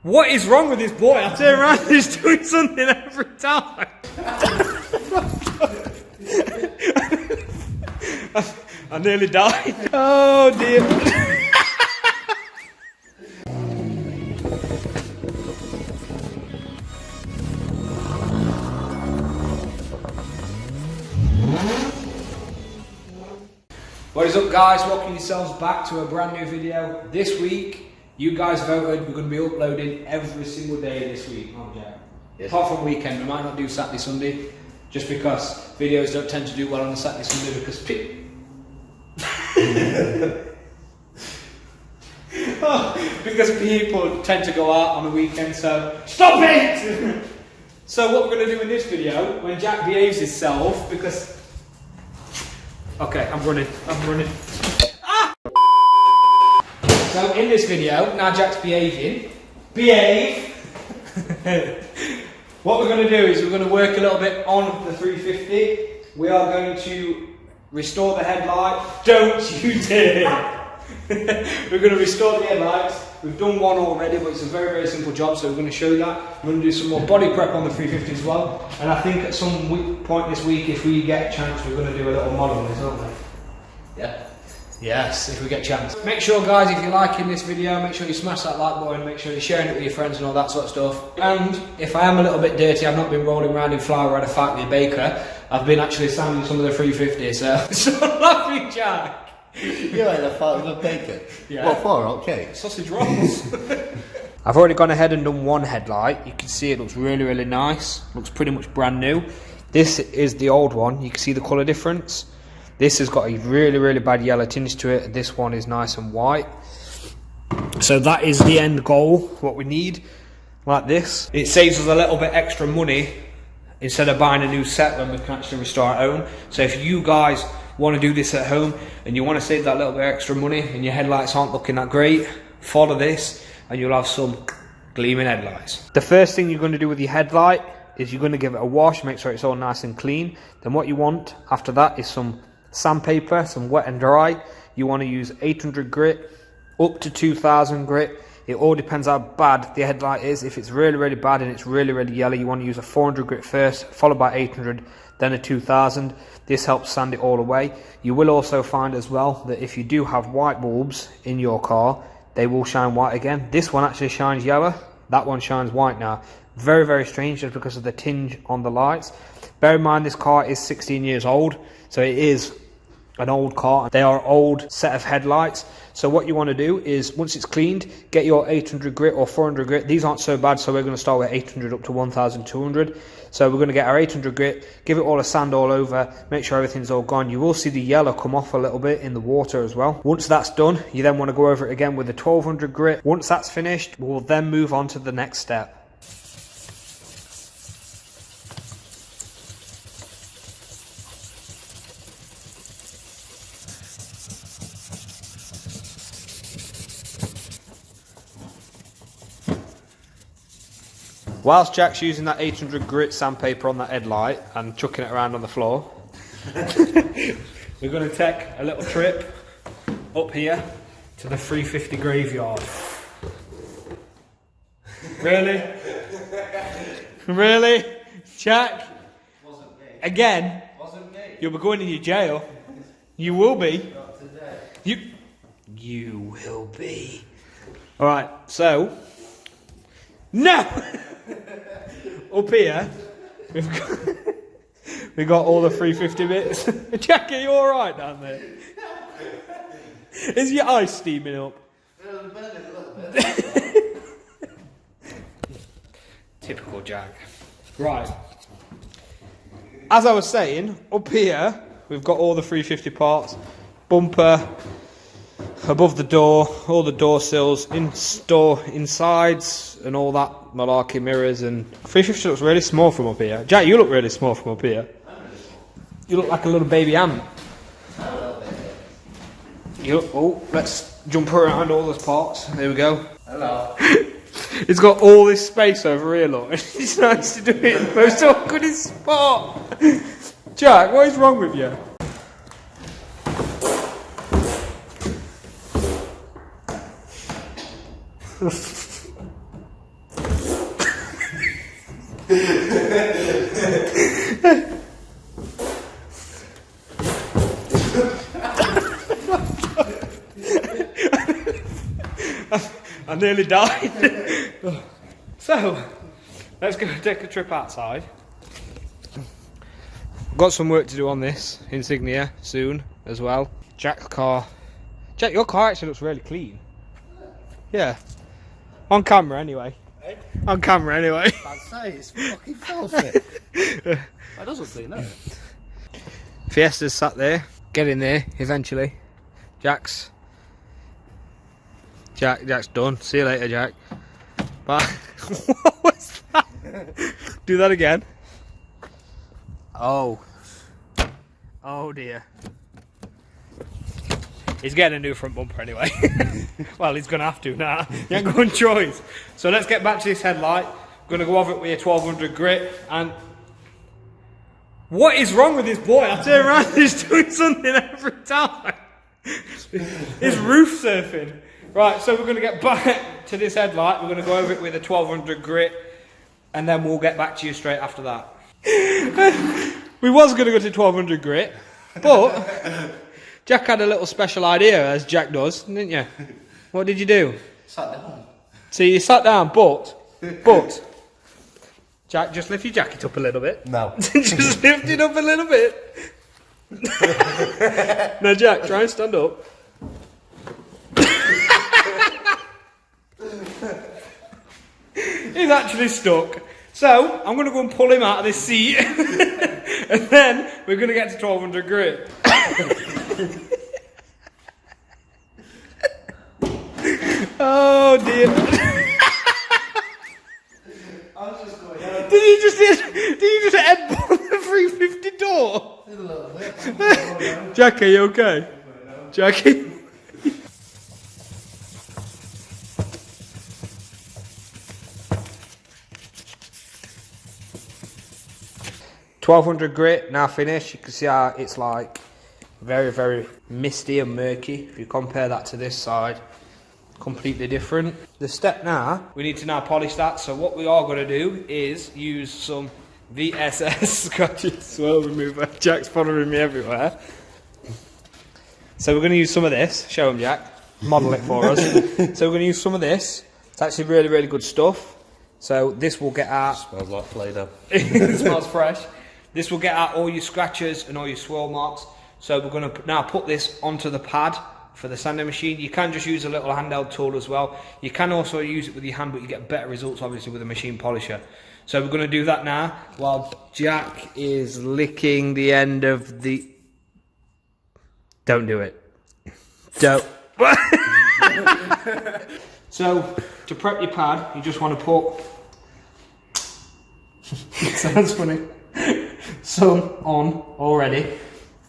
What is wrong with this boy? I turn around and he's doing something every time. I nearly died. Oh dear. What is up, guys? Welcome yourselves back to a brand new video. This week, you guys voted we're going to be uploading every single day this week, aren't we, Jack? Yes. Apart from weekend, we might not do Saturday, Sunday, just because videos don't tend to do well on a Saturday, Sunday because because people tend to go out on the weekend. So stop it! So what we're going to do in this video, when Jack behaves himself, because okay, I'm running. Ah! So in this video, now Jack's behaving. Behave! What we're going to do is we're going to work a little bit on the 350. We are going to restore the headlight. Don't you dare! We're going to restore the headlights. We've done one already, but it's a very, very simple job, so we're going to show you that. We're going to do some more body prep on the 350 as well. And I think at some point this week, if we get a chance, we're going to do a little mod on this, aren't we? Yeah. Yes, if we get a chance. Make sure, guys, if you're liking this video, make sure you smash that like button, make sure you're sharing it with your friends and all that sort of stuff. And if I am a little bit dirty, I've not been rolling around in flour at a fight with a baker. I've been actually sanding some of the 350, so stop laughing, Jack. You had a fight with a baker? Yeah. What for? Okay. Sausage rolls. I've already gone ahead and done one headlight. You can see it looks really, really nice. Looks pretty much brand new. This is the old one. You can see the colour difference. This has got a really, really bad yellow tinge to it. This one is nice and white. So that is the end goal, what we need, like this. It saves us a little bit extra money instead of buying a new set when we can actually restore our own. So if you guys want to do this at home and you want to save that little bit extra money and your headlights aren't looking that great, follow this and you'll have some gleaming headlights. The first thing you're going to do with your headlight is you're going to give it a wash, make sure it's all nice and clean. Then what you want after that is some sandpaper, some wet and dry. You want to use 800 grit up to 2000 grit. It all depends how bad the headlight is. If it's really, really bad and it's really, really yellow, you want to use a 400 grit first, followed by 800, then a 2000. This helps sand it all away. You will also find as well that if you do have white bulbs in your car, they will shine white again. This one actually shines yellow. That one shines white now. Very, very strange just because of the tinge on the lights. Bear in mind this car is 16 years old, so it is an old car. They are old set of headlights. So what you want to do is once it's cleaned, get your 800 grit or 400 grit. These aren't so bad, so we're going to start with 800 up to 1200. So we're going to get our 800 grit, give it all a sand all over, make sure everything's all gone. You will see the yellow come off a little bit in the water as well. Once that's done, you then want to go over it again with the 1200 grit. Once that's finished, we'll then move on to the next step. Whilst Jack's using that 800 grit sandpaper on that headlight and chucking it around on the floor, we're going to take a little trip up here to the 350 graveyard. Really? Really? Jack? Wasn't me. Again? Wasn't me. You'll be going in your jail. You will be. Not today. You will be. Alright, so... No! Up here, we've got all the 350 bits. Jack, are you alright down there? Is your ice steaming up? Typical Jack. Right. As I was saying, up here, we've got all the 350 parts. Bumper, above the door, all the door sills, insides, and all that malarkey, mirrors, and 350 looks really small from up here. Jack, you look really small from up here. You look like a little baby ant. You look, oh, let's jump around all those parts. There we go. Hello. It's got all this space over here, look. It's nice to do it in the most awkward spot. Jack, what is wrong with you? I nearly died. So, let's go take a trip outside. Got some work to do on this Insignia soon as well. Jack's car. Jack, your car actually looks really clean. Yeah. On camera anyway. Eh? On camera anyway. I'd say it's fucking filthy. That does look clean, doesn't it? Fiesta's sat there, getting there eventually. Jack's done. See you later, Jack. Bye. What was that? Do that again. Oh. Oh dear. He's getting a new front bumper anyway. Well, he's going to have to now. He ain't got a choice. So let's get back to this headlight. We're going to go over it with a 1200 grit. And what is wrong with this boy? I turn around and he's doing something every time. He's roof surfing. Right, so we're going to get back to this headlight. We're going to go over it with a 1200 grit. And then we'll get back to you straight after that. We was going to go to 1200 grit. But Jack had a little special idea, as Jack does, didn't you? What did you do? Sat down. So you sat down, but, Jack, just lift your jacket up a little bit. No. Just lift it up a little bit. Now, Jack, try and stand up. He's actually stuck. So, I'm going to go and pull him out of this seat. And then, we're going to get to 1200 grit. Oh dear. I was just going out. Did you just headbutt the 350 door? A little bit. Jackie, you okay? Jackie? $1,200 grit, now finished. You can see how it's like very, very misty and murky. If you compare that to this side, completely different. The step now, we need to now polish that. So what we are going to do is use some VSS scratching swirl remover. Jack's following me everywhere. So we're going to use some of this. Show him, Jack. Model it for us. So we're going to use some of this. It's actually really, really good stuff. So this will get out. Smells like Play-Doh. It smells fresh. This will get out all your scratches and all your swirl marks. So we're going to now put this onto the pad for the sanding machine. You can just use a little handheld tool as well. You can also use it with your hand, but you get better results obviously with a machine polisher. So we're going to do that now while Jack is licking the end of the... Don't do it. Don't. So to prep your pad, you just want to put... It sounds funny. Some on already.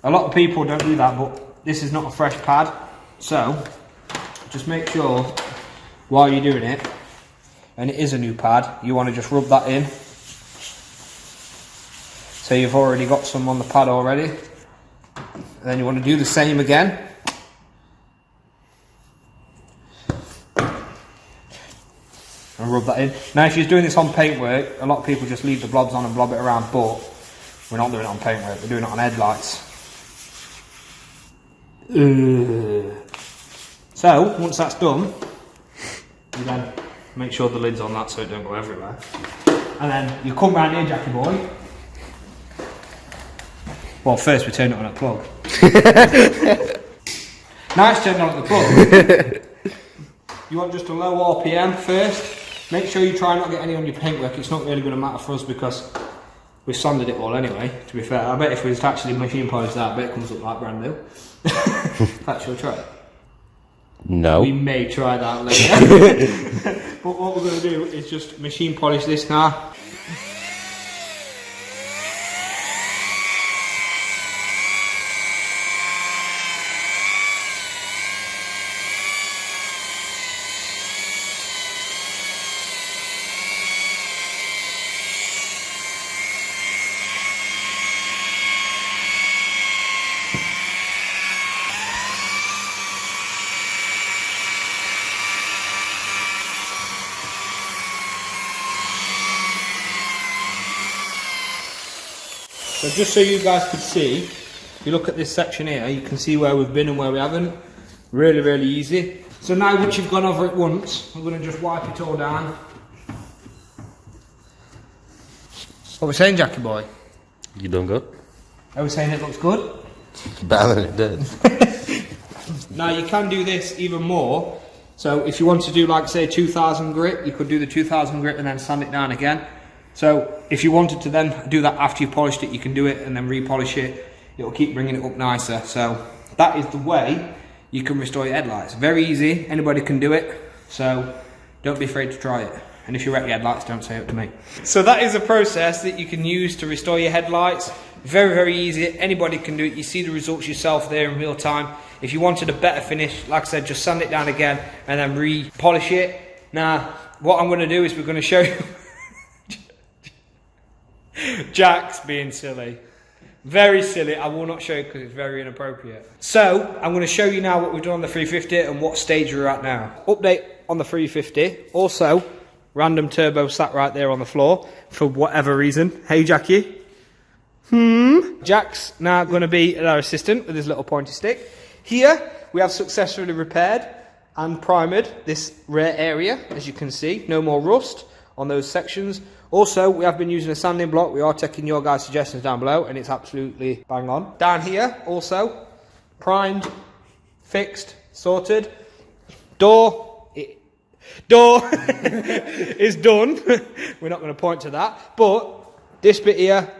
A lot of people don't do that, but this is not a fresh pad. So just make sure while you're doing it, and it is a new pad, you want to just rub that in. So you've already got some on the pad already. And then you want to do the same again. And rub that in. Now if you're doing this on paintwork, a lot of people just leave the blobs on and blob it around, but we're not doing it on paintwork, we're doing it on headlights. So, once that's done, you then make sure the lid's on that so it don't go everywhere. And then you come round here, Jackie boy. Well, first we turn it on a plug. Now it's turned on at the plug. You want just a low RPM first. Make sure you try not to get any on your paintwork. It's not really going to matter for us because we've sanded it all anyway, to be fair. I bet if we was to actually machine polish that, I bet it comes up like brand new. Actually, we'll try it. No. We may try that later. But what we're going to do is just machine polish this now. So just so you guys could see, if you look at this section here, you can see where we've been and where we haven't. Really, really easy. So now once you've gone over it once, I'm going to just wipe it all down. What are we saying, Jackie boy? You done good? Are we saying it looks good? Better than it did. Now you can do this even more. So if you want to do like say 2000 grit, you could do the 2000 grit and then sand it down again. So if you wanted to then do that after you polished it, you can do it and then repolish it. It'll keep bringing it up nicer. So that is the way you can restore your headlights. Very easy, anybody can do it. So don't be afraid to try it. And if you wreck your headlights, don't say it to me. So that is a process that you can use to restore your headlights. Very, very easy. Anybody can do it. You see the results yourself there in real time. If you wanted a better finish, like I said, just sand it down again and then re-polish it. Now, what I'm going to do is we're going to show you... Jack's being silly. Very silly. I will not show you because it's very inappropriate. So, I'm going to show you now what we've done on the 350 and what stage we're at now. Update on the 350. Also, random turbo sat right there on the floor for whatever reason. Hey, Jackie. Jack's now going to be our assistant with his little pointy stick. Here, we have successfully repaired and primered this rear area, as you can see. No more rust on those sections. Also, we have been using a sanding block. We are taking your guys' suggestions down below, and it's absolutely bang on. Down here, also, primed, fixed, sorted. Door is done. We're not going to point to that. But this bit here,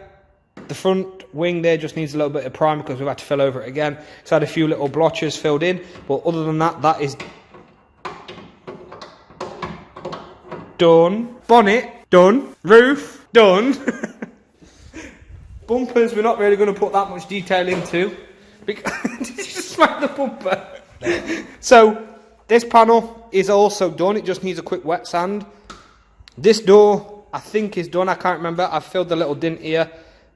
the front wing there just needs a little bit of primer because we've had to fill over it again. It's had a few little blotches filled in. But other than that, that is done. Bonnet, done. Roof, done. Bumpers, we're not really going to put that much detail into. Did you just smack the bumper? So, this panel is also done. It just needs a quick wet sand. This door, I think, is done. I can't remember. I've filled the little dint here.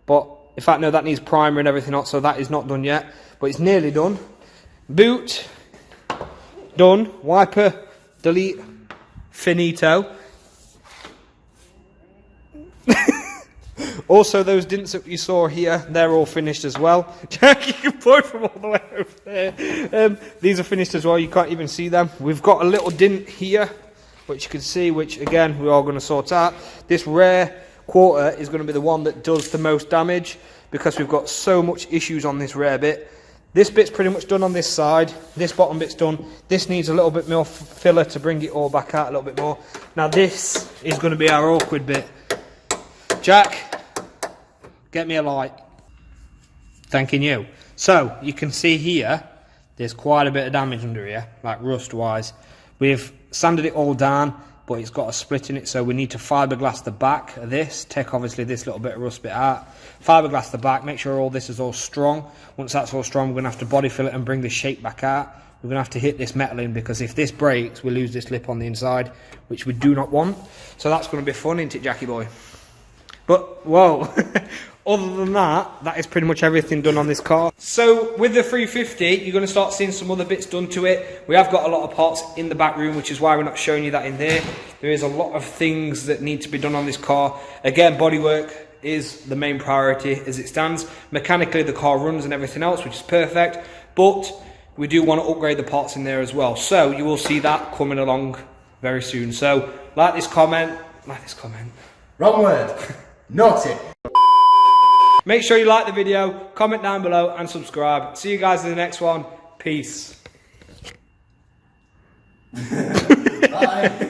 But, in fact, no, that needs primer and everything else. So, that is not done yet. But it's nearly done. Boot, done. Wiper, delete, finito. Also, those dints that you saw here, they're all finished as well. Jack, you can point from all the way over there. These are finished as well. You can't even see them. We've got a little dint here, which you can see, which, again, we are going to sort out. This rear quarter is going to be the one that does the most damage because we've got so much issues on this rear bit. This bit's pretty much done on this side. This bottom bit's done. This needs a little bit more filler to bring it all back out a little bit more. Now, this is going to be our awkward bit. Jack, get me a light. Thanking you. So, you can see here, there's quite a bit of damage under here, like rust-wise. We've sanded it all down, but it's got a split in it, so we need to fiberglass the back of this. Take, obviously, this little bit of rust bit out. Fiberglass the back, make sure all this is all strong. Once that's all strong, we're going to have to body fill it and bring the shape back out. We're going to have to hit this metal in, because if this breaks, we lose this lip on the inside, which we do not want. So that's going to be fun, isn't it, Jackie boy? But, whoa, other than that, that is pretty much everything done on this car. So, with the 350, you're going to start seeing some other bits done to it. We have got a lot of parts in the back room, which is why we're not showing you that in there. There is a lot of things that need to be done on this car. Again, bodywork is the main priority as it stands. Mechanically, the car runs and everything else, which is perfect. But we do want to upgrade the parts in there as well. So, you will see that coming along very soon. So, like this comment. Wrong word. Naughty. Make sure you like the video, comment down below and subscribe. See you guys in the next one. Peace. Bye.